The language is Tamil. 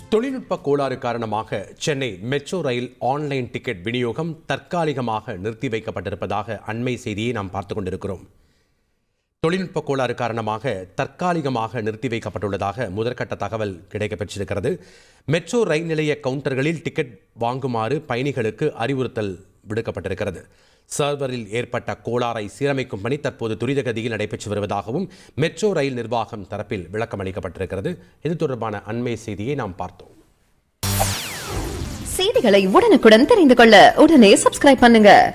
தொழில்நுட்ப கோளாறு காரணமாக Chennai metro rail online ticket விநியோகம் தற்காலிகமாக நிறுத்தி வைக்கப்பட்டிருப்பதாக அண்மை செய்தியை நாம் பார்த்துக் கொண்டிருக்கிறோம். தொழில்நுட்ப கோளாறு காரணமாக தற்காலிகமாக நிறுத்தி வைக்கப்பட்டுள்ளதாக முதற்கட்ட தகவல் கிடைக்கப்பெற்றிருக்கிறது. மெட்ரோ ரயில் நிலைய கவுண்டர்களில் டிக்கெட் வாங்குமாறு பயணிகளுக்கு அறிவுறுத்தல் விடுக்கப்பட்டிருக்கிறது. சர்வரில் ஏற்பட்ட கோளாறை சீரமைக்கும் பணி தற்போது துரிதகதியில் நடைபெற்று வருவதாகவும் மெட்ரோ ரயில் நிர்வாகம் தரப்பில் விளக்கம் அளிக்கப்பட்டிருக்கிறது. இது தொடர்பான அண்மை செய்தியை நாம் பார்த்தோம். செய்திகளை உடனுக்குடன் தெரிந்து கொள்ள உடனே சப்ஸ்கிரைப் பண்ணுங்க.